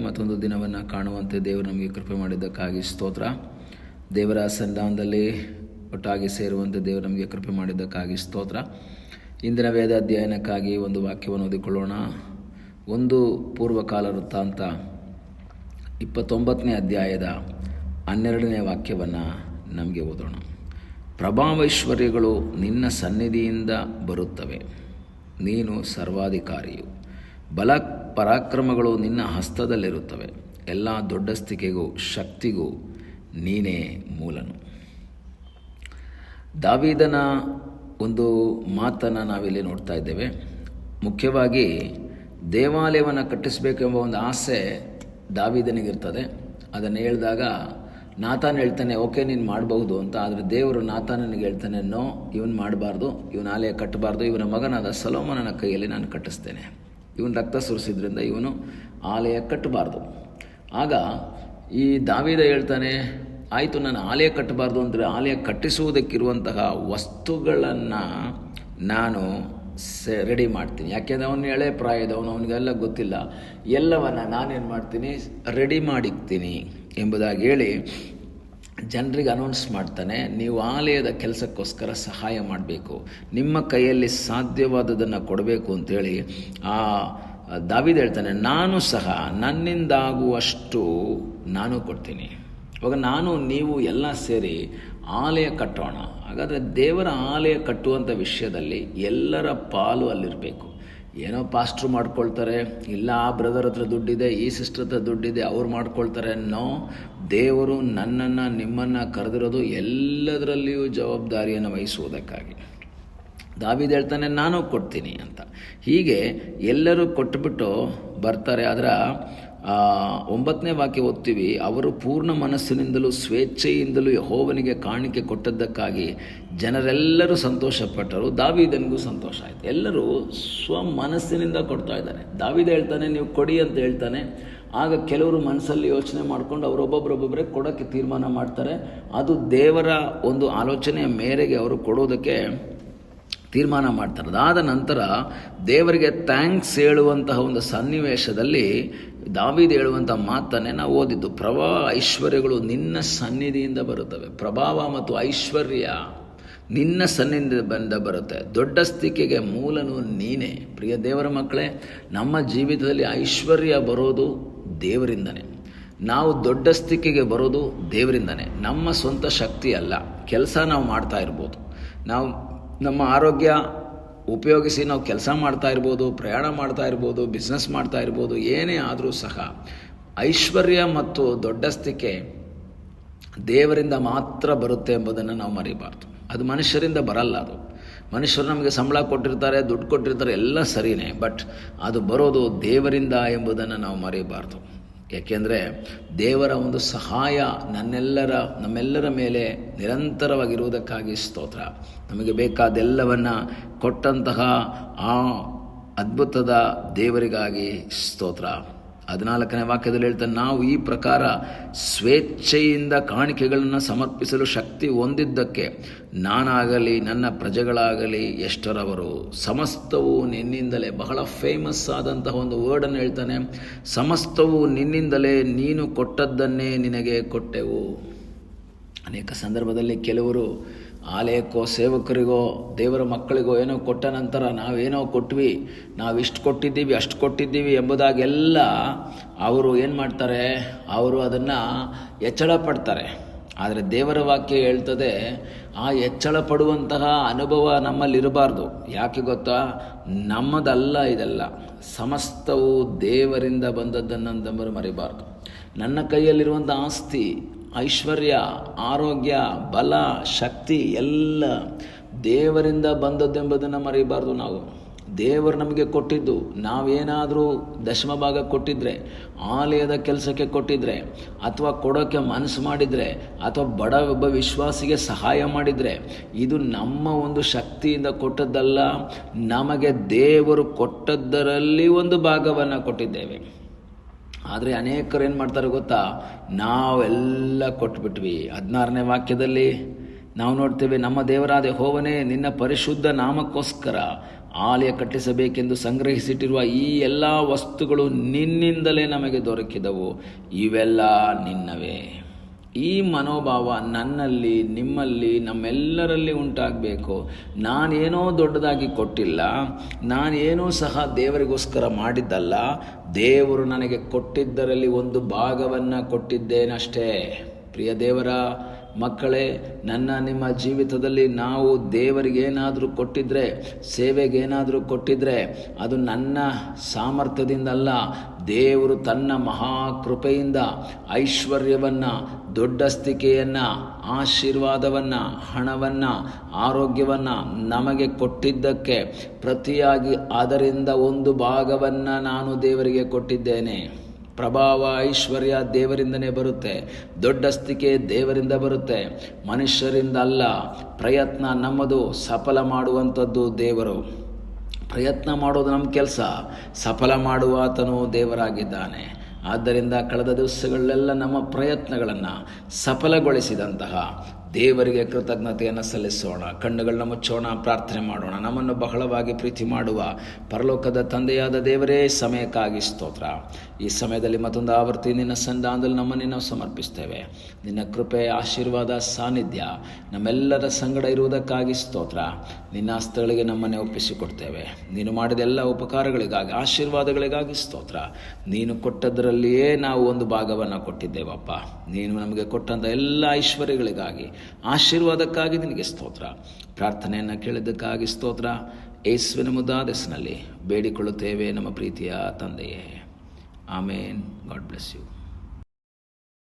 ಮತ್ತೊಂದು ದಿನವನ್ನು ಕಾಣುವಂತೆ ದೇವರು ನಮಗೆ ಕೃಪೆ ಮಾಡಿದ್ದಕ್ಕಾಗಿ ಸ್ತೋತ್ರ. ದೇವರ ಸನ್ನಿಧಾನದಲ್ಲಿ ಒಟ್ಟಾಗಿ ಸೇರುವಂತೆ ದೇವರು ನಮಗೆ ಕೃಪೆ ಮಾಡಿದ್ದಕ್ಕಾಗಿ ಸ್ತೋತ್ರ. ಇಂದಿನ ವೇದ ಅಧ್ಯಯನಕ್ಕಾಗಿ ಒಂದು ವಾಕ್ಯವನ್ನು ಓದಿಕೊಳ್ಳೋಣ. ಒಂದು ಪೂರ್ವಕಾಲ ವೃತ್ತಾಂತ 29ನೇ ಅಧ್ಯಾಯದ 12ನೇ ವಾಕ್ಯವನ್ನು ನಮಗೆ ಓದೋಣ. ಪ್ರಭಾವೈಶ್ವರ್ಯಗಳು ನಿನ್ನ ಸನ್ನಿಧಿಯಿಂದ ಬರುತ್ತವೆ, ನೀನು ಸರ್ವಾಧಿಕಾರಿಯು. ಬಲ ಪರಾಕ್ರಮಗಳು ನಿನ್ನ ಹಸ್ತದಲ್ಲಿರುತ್ತವೆ, ಎಲ್ಲ ದೊಡ್ಡಸ್ತಿಕೆಗೂ ಶಕ್ತಿಗೂ ನೀನೇ ಮೂಲನು. ದಾವೀದನ ಒಂದು ಮಾತನ್ನು ನಾವಿಲ್ಲಿ ನೋಡ್ತಾ ಇದ್ದೇವೆ. ಮುಖ್ಯವಾಗಿ ದೇವಾಲಯವನ್ನು ಕಟ್ಟಿಸಬೇಕೆಂಬ ಒಂದು ಆಸೆ ದಾವೀದನಿಗಿರ್ತದೆ. ಅದನ್ನು ಹೇಳಿದಾಗ ನಾತಾನ್ ಹೇಳ್ತಾನೆ, ಓಕೆ ನೀನು ಮಾಡಬಹುದು ಅಂತ. ಆದರೆ ದೇವರು ನಾತಾನನಿಗೆ ಹೇಳ್ತಾನೆ, ನೋ, ಇವನು ಮಾಡಬಾರ್ದು, ಇವನ ಆಲಯ ಕಟ್ಟಬಾರ್ದು, ಇವನ ಮಗನಾದ ಸೊಲೊಮೋನನ ಕೈಯಲ್ಲಿ ನಾನು ಕಟ್ಟಿಸ್ತೇನೆ. ಇವನು ರಕ್ತ ಸುರಿಸಿದ್ರಿಂದ ಇವನು ಆಲಯ ಕಟ್ಟಬಾರ್ದು. ಆಗ ಈ ದಾವೀದ ಹೇಳ್ತಾನೆ, ಆಯಿತು, ನಾನು ಆಲಯ ಕಟ್ಟಬಾರ್ದು ಅಂದರೆ ಆಲಯ ಕಟ್ಟಿಸುವುದಕ್ಕಿರುವಂತಹ ವಸ್ತುಗಳನ್ನು ನಾನು ರೆಡಿ ಮಾಡ್ತೀನಿ. ಯಾಕೆಂದರೆ ಅವನು ಎಳೆ ಪ್ರಾಯದವನು, ಅವನಿಗೆಲ್ಲ ಗೊತ್ತಿಲ್ಲ. ಎಲ್ಲವನ್ನು ನಾನೇನು ಮಾಡ್ತೀನಿ, ರೆಡಿ ಮಾಡಿಕ್ತೀನಿ ಎಂಬುದಾಗಿ ಹೇಳಿ ಜನರಿಗೆ ಅನೌನ್ಸ್ ಮಾಡ್ತಾನೆ, ನೀವು ಆಲಯದ ಕೆಲಸಕ್ಕೋಸ್ಕರ ಸಹಾಯ ಮಾಡಬೇಕು, ನಿಮ್ಮ ಕೈಯಲ್ಲಿ ಸಾಧ್ಯವಾದದನ್ನು ಕೊಡಬೇಕು ಅಂತೇಳಿ ಆ ದಾವೀದ ಹೇಳ್ತಾನೆ, ನಾನು ಸಹ ನನ್ನಿಂದಾಗುವಷ್ಟು ನಾನು ಕೊಡ್ತೀನಿ. ಇವಾಗ ನಾನು ನೀವು ಎಲ್ಲ ಸೇರಿ ಆಲಯ ಕಟ್ಟೋಣ. ಹಾಗಾದರೆ ದೇವರ ಆಲಯ ಕಟ್ಟುವಂಥ ವಿಷಯದಲ್ಲಿ ಎಲ್ಲರ ಪಾಲು ಅಲ್ಲಿರಬೇಕು. ಏನೋ ಪಾಸ್ಟ್ರು ಮಾಡ್ಕೊಳ್ತಾರೆ, ಇಲ್ಲ ಆ ಬ್ರದರ್ ಹತ್ರ ದುಡ್ಡಿದೆ, ಈ ಸಿಸ್ಟರ್ ಹತ್ರ ದುಡ್ಡಿದೆ, ಅವ್ರು ಮಾಡ್ಕೊಳ್ತಾರೆ. ನೋ, ದೇವರು ನನ್ನನ್ನು ನಿಮ್ಮನ್ನು ಕರೆದಿರೋದು ಎಲ್ಲದರಲ್ಲಿಯೂ ಜವಾಬ್ದಾರಿಯನ್ನು ವಹಿಸುವುದಕ್ಕಾಗಿ. ದಾವೀದ ಹೇಳ್ತಾನೆ, ನಾನು ಕೊಡ್ತೀನಿ ಅಂತ. ಹೀಗೆ ಎಲ್ಲರೂ ಕೊಟ್ಟುಬಿಟ್ಟು ಬರ್ತಾರೆ. ಅದರ 9ನೇ ವಾಕ್ಯ ಓದ್ತೀವಿ, ಅವರು ಪೂರ್ಣ ಮನಸ್ಸಿನಿಂದಲೂ ಸ್ವೇಚ್ಛೆಯಿಂದಲೂ ಯೆಹೋವನಿಗೆ ಕಾಣಿಕೆ ಕೊಟ್ಟದ್ದಕ್ಕಾಗಿ ಜನರೆಲ್ಲರೂ ಸಂತೋಷಪಟ್ಟರು. ದಾವೀದನಿಗೂ ಸಂತೋಷ ಆಯಿತು. ಎಲ್ಲರೂ ಮನಸ್ಸಿನಿಂದ ಕೊಡ್ತಾ ಇದ್ದಾರೆ. ದಾವೀದ ಹೇಳ್ತಾನೆ, ನೀವು ಕೊಡಿ ಅಂತ ಹೇಳ್ತಾನೆ. ಆಗ ಕೆಲವರು ಮನಸ್ಸಲ್ಲಿ ಯೋಚನೆ ಮಾಡಿಕೊಂಡು ಅವರೊಬ್ಬೊಬ್ಬರೊಬ್ಬೊಬ್ಬರೇ ಕೊಡೋಕ್ಕೆ ತೀರ್ಮಾನ ಮಾಡ್ತಾರೆ. ಅದು ದೇವರ ಒಂದು ಆಲೋಚನೆಯ ಮೇರೆಗೆ ಅವರು ಕೊಡೋದಕ್ಕೆ ತೀರ್ಮಾನ ಮಾಡ್ತಾರೆ. ಅದಾದ ನಂತರ ದೇವರಿಗೆ ಥ್ಯಾಂಕ್ಸ್ ಹೇಳುವಂತಹ ಒಂದು ಸನ್ನಿವೇಶದಲ್ಲಿ ದಾವೀದ ಹೇಳುವಂಥ ಮಾತನ್ನೇ ನಾವು ಓದಿದ್ದು. ಪ್ರಭಾವ ಐಶ್ವರ್ಯಗಳು ನಿನ್ನ ಸನ್ನಿಧಿಯಿಂದ ಬರುತ್ತವೆ. ಪ್ರಭಾವ ಮತ್ತು ಐಶ್ವರ್ಯ ನಿನ್ನ ಸನ್ನಿಧಿಯಿಂದ ಬರುತ್ತೆ. ದೊಡ್ಡಸ್ತಿಕೆಗೆ ಮೂಲನು ನೀನೇ. ಪ್ರಿಯ ದೇವರ ಮಕ್ಕಳೇ, ನಮ್ಮ ಜೀವಿತದಲ್ಲಿ ಐಶ್ವರ್ಯ ಬರೋದು ದೇವರಿಂದನೇ. ನಾವು ದೊಡ್ಡಸ್ತಿಕೆಗೆ ಬರೋದು ದೇವರಿಂದನೇ. ನಮ್ಮ ಸ್ವಂತ ಶಕ್ತಿ ಅಲ್ಲ. ಕೆಲಸ ನಾವು ಮಾಡ್ತಾ ಇರ್ಬೋದು, ನಾವು ನಮ್ಮ ಆರೋಗ್ಯ ಉಪಯೋಗಿಸಿ ನಾವು ಕೆಲಸ ಮಾಡ್ತಾ ಇರ್ಬೋದು, ಪ್ರಯಾಣ ಮಾಡ್ತಾ ಇರ್ಬೋದು, ಬಿಸ್ನೆಸ್ ಮಾಡ್ತಾ ಇರ್ಬೋದು, ಏನೇ ಆದರೂ ಸಹ ಐಶ್ವರ್ಯ ಮತ್ತು ದೊಡ್ಡಸ್ತಿಕೆ ದೇವರಿಂದ ಮಾತ್ರ ಬರುತ್ತೆ ಎಂಬುದನ್ನು ನಾವು ಮರಿಬಾರ್ದು. ಅದು ಮನುಷ್ಯರಿಂದ ಬರಲ್ಲ. ಅದು ಮನುಷ್ಯರು ನಮಗೆ ಸಂಬಳ ಕೊಟ್ಟಿರ್ತಾರೆ, ದುಡ್ಡು ಕೊಟ್ಟಿರ್ತಾರೆ, ಎಲ್ಲ ಸರಿಯೇ, ಬಟ್ ಅದು ಬರೋದು ದೇವರಿಂದ ಎಂಬುದನ್ನು ನಾವು ಮರಿಬಾರ್ದು. ಏಕೆಂದರೆ ದೇವರ ಒಂದು ಸಹಾಯ ನಮ್ಮೆಲ್ಲರ ಮೇಲೆ ನಿರಂತರವಾಗಿರುವುದಕ್ಕಾಗಿ ಸ್ತೋತ್ರ. ನಮಗೆ ಬೇಕಾದೆಲ್ಲವನ್ನು ಕೊಟ್ಟಂತಹ ಆ ಅದ್ಭುತದ ದೇವರಿಗಾಗಿ ಸ್ತೋತ್ರ. 14ನೇ ವಾಕ್ಯದಲ್ಲಿ ಹೇಳ್ತಾನೆ, ನಾವು ಈ ಪ್ರಕಾರ ಸ್ವೇಚ್ಛೆಯಿಂದ ಕಾಣಿಕೆಗಳನ್ನು ಸಮರ್ಪಿಸಲು ಶಕ್ತಿ ಹೊಂದಿದ್ದಕ್ಕೆ ನಾನಾಗಲಿ ನನ್ನ ಪ್ರಜೆಗಳಾಗಲಿ ಎಷ್ಟರವರು ಸಮಸ್ತವು ನಿನ್ನಿಂದಲೇ. ಬಹಳ ಫೇಮಸ್ ಆದಂತಹ ಒಂದು ವರ್ಡನ್ನು ಹೇಳ್ತಾನೆ, ಸಮಸ್ತವು ನಿನ್ನಿಂದಲೇ, ನೀನು ಕೊಟ್ಟದ್ದನ್ನೇ ನಿನಗೆ ಕೊಟ್ಟೆವು. ಅನೇಕ ಸಂದರ್ಭದಲ್ಲಿ ಕೆಲವರು ಆಲಯಕ್ಕೋ ಸೇವಕರಿಗೋ ದೇವರ ಮಕ್ಕಳಿಗೋ ಏನೋ ಕೊಟ್ಟ ನಂತರ ನಾವೇನೋ ಕೊಟ್ವಿ, ನಾವು ಇಷ್ಟು ಕೊಟ್ಟಿದ್ದೀವಿ, ಅಷ್ಟು ಕೊಟ್ಟಿದ್ದೀವಿ ಎಂಬುದಾಗೆಲ್ಲ ಅವರು ಏನು ಮಾಡ್ತಾರೆ, ಅವರು ಅದನ್ನು ಹೆಚ್ಚಳ ಪಡ್ತಾರೆ. ಆದರೆ ದೇವರ ವಾಕ್ಯ ಹೇಳ್ತದೆ, ಆ ಹೆಚ್ಚಳ ಪಡುವಂತಹ ಅನುಭವ ನಮ್ಮಲ್ಲಿರಬಾರ್ದು. ಯಾಕೆ ಗೊತ್ತಾ, ನಮ್ಮದಲ್ಲ ಇದೆಲ್ಲ, ಸಮಸ್ತವು ದೇವರಿಂದ ಬಂದದ್ದನ್ನು ಮರಿಬಾರ್ದು. ನನ್ನ ಕೈಯಲ್ಲಿರುವಂಥ ಆಸ್ತಿ, ಐಶ್ವರ್ಯ, ಆರೋಗ್ಯ, ಬಲ, ಶಕ್ತಿ ಎಲ್ಲ ದೇವರಿಂದ ಬಂದದ್ದೆಂಬುದನ್ನು ಮರೆಯಬಾರ್ದು. ನಾವು ದೇವರು ನಮಗೆ ಕೊಟ್ಟಿದ್ದು, ನಾವೇನಾದರೂ ದಶಮ ಭಾಗ ಕೊಟ್ಟಿದ್ರೆ, ಆಲಯದ ಕೆಲಸಕ್ಕೆ ಕೊಟ್ಟಿದ್ರೆ, ಅಥವಾ ಕೊಡೋಕ್ಕೆ ಮನಸ್ಸು ಮಾಡಿದರೆ, ಅಥವಾ ಬಡ ಒಬ್ಬ ವಿಶ್ವಾಸಿಗೆ ಸಹಾಯ ಮಾಡಿದರೆ, ಇದು ನಮ್ಮ ಒಂದು ಶಕ್ತಿಯಿಂದ ಕೊಟ್ಟದ್ದಲ್ಲ, ನಮಗೆ ದೇವರು ಕೊಟ್ಟದ್ದರಲ್ಲಿ ಒಂದು ಭಾಗವನ್ನು ಕೊಟ್ಟಿದ್ದೇವೆ. ಆದರೆ ಅನೇಕರು ಏನು ಮಾಡ್ತಾರೆ ಗೊತ್ತಾ, ನಾವೆಲ್ಲ ಕೊಟ್ಬಿಟ್ವಿ. 16ನೇ ವಾಕ್ಯದಲ್ಲಿ ನಾವು ನೋಡ್ತೇವೆ, ನಮ್ಮ ದೇವರಾದ ಯೆಹೋವನೇ ನಿನ್ನ ಪರಿಶುದ್ಧ ನಾಮಕ್ಕೋಸ್ಕರ ಆಲಯ ಕಟ್ಟಿಸಬೇಕೆಂದು ಸಂಗ್ರಹಿಸಿಟ್ಟಿರುವ ಈ ಎಲ್ಲ ವಸ್ತುಗಳು ನಿನ್ನಿಂದಲೇ ನಮಗೆ ದೊರಕಿದವು, ಇವೆಲ್ಲ ನಿನ್ನವೇ. ಈ ಮನೋಭಾವ ನನ್ನಲ್ಲಿ, ನಿಮ್ಮಲ್ಲಿ, ನಮ್ಮೆಲ್ಲರಲ್ಲಿ ಉಂಟಾಗಬೇಕು. ನಾನೇನೋ ದೊಡ್ಡದಾಗಿ ಕೊಟ್ಟಿಲ್ಲ, ನಾನೇನೂ ಸಹ ದೇವರಿಗೋಸ್ಕರ ಮಾಡಿದ್ದಲ್ಲ, ದೇವರು ನನಗೆ ಕೊಟ್ಟಿದ್ದರಲ್ಲಿ ಒಂದು ಭಾಗವನ್ನು ಕೊಟ್ಟಿದ್ದೇನಷ್ಟೇ. ಪ್ರಿಯ ದೇವರ ಮಕ್ಕಳೇ, ನಿಮ್ಮ ಜೀವಿತದಲ್ಲಿ ನಾವು ದೇವರಿಗೇನಾದರೂ ಕೊಟ್ಟಿದ್ರೆ, ಸೇವೆಗೇನಾದರೂ ಕೊಟ್ಟಿದ್ರೆ, ಅದು ನನ್ನ ಸಾಮರ್ಥ್ಯದಿಂದಲ್ಲ, ದೇವರು ತನ್ನ ಮಹಾಕೃಪೆಯಿಂದ ಐಶ್ವರ್ಯವನ್ನು, ದೊಡ್ಡಸ್ತಿಕೆಯನ್ನು, ಆಶೀರ್ವಾದವನ್ನು, ಹಣವನ್ನು, ಆರೋಗ್ಯವನ್ನು ನಮಗೆ ಕೊಟ್ಟಿದ್ದಕ್ಕೆ ಪ್ರತಿಯಾಗಿ ಅದರಿಂದ ಒಂದು ಭಾಗವನ್ನು ನಾನು ದೇವರಿಗೆ ಕೊಟ್ಟಿದ್ದೇನೆ. ಪ್ರಭಾವ, ಐಶ್ವರ್ಯ ದೇವರಿಂದನೇ ಬರುತ್ತೆ, ದೊಡ್ಡಸ್ತಿಕೆ ದೇವರಿಂದ ಬರುತ್ತೆ, ಮನುಷ್ಯರಿಂದ ಅಲ್ಲ. ಪ್ರಯತ್ನ ನಮ್ಮದು, ಸಫಲ ಮಾಡುವಂಥದ್ದು ದೇವರು. ಪ್ರಯತ್ನ ಮಾಡೋದು ನಮ್ಮ ಕೆಲಸ, ಸಫಲ ಮಾಡುವ ಆತನು ದೇವರಾಗಿದ್ದಾನೆ. ಆದ್ದರಿಂದ ಕಳೆದ ದಿವಸಗಳಲ್ಲೆಲ್ಲ ನಮ್ಮ ಪ್ರಯತ್ನಗಳನ್ನು ಸಫಲಗೊಳಿಸಿದಂತಹ ದೇವರಿಗೆ ಕೃತಜ್ಞತೆಯನ್ನು ಸಲ್ಲಿಸೋಣ. ಕಣ್ಣುಗಳನ್ನ ಮುಚ್ಚೋಣ, ಪ್ರಾರ್ಥನೆ ಮಾಡೋಣ. ನಮ್ಮನ್ನು ಬಹಳವಾಗಿ ಪ್ರೀತಿ ಮಾಡುವ ಪರಲೋಕದ ತಂದೆಯಾದ ದೇವರೇ, ಸಮಯಕ್ಕಾಗಿ ಸ್ತೋತ್ರ. ಈ ಸಮಯದಲ್ಲಿ ಮತ್ತೊಂದು ಆವರ್ತಿ ನಿನ್ನ ಸನ್ನಿಧಾನದಲ್ಲಿ ನಮ್ಮನ್ನು ನಾವು ಸಮರ್ಪಿಸ್ತೇವೆ. ನಿನ್ನ ಕೃಪೆ, ಆಶೀರ್ವಾದ, ಸಾನ್ನಿಧ್ಯ ನಮ್ಮೆಲ್ಲರ ಸಂಗಡ ಇರುವುದಕ್ಕಾಗಿ ಸ್ತೋತ್ರ. ನಿನ್ನ ಹಸ್ತಗಳಿಗೆ ನಮ್ಮನ್ನೇ ಒಪ್ಪಿಸಿಕೊಡ್ತೇವೆ. ನೀನು ಮಾಡಿದ ಎಲ್ಲ ಉಪಕಾರಗಳಿಗಾಗಿ, ಆಶೀರ್ವಾದಗಳಿಗಾಗಿ ಸ್ತೋತ್ರ. ನೀನು ಕೊಟ್ಟದ್ದರಲ್ಲಿಯೇ ನಾವು ಒಂದು ಭಾಗವನ್ನು ಕೊಟ್ಟಿದ್ದೇವಪ್ಪ. ನೀನು ನಮಗೆ ಕೊಟ್ಟಂಥ ಎಲ್ಲ ಐಶ್ವರ್ಯಗಳಿಗಾಗಿ, ಆಶೀರ್ವಾದಕ್ಕಾಗಿ ನಿನಗೆ ಸ್ತೋತ್ರ. ಪ್ರಾರ್ಥನೆಯನ್ನು ಕೇಳಿದ್ದಕ್ಕಾಗಿ ಸ್ತೋತ್ರ. ಯೇಸುವಿನ ಮುದ್ದಾದ ಹೆಸರಿನಲ್ಲಿ ಬೇಡಿಕೊಳ್ಳುತ್ತೇವೆ ನಮ್ಮ ಪ್ರೀತಿಯ ತಂದೆಯೇ. ಆಮೇನ್. God bless you.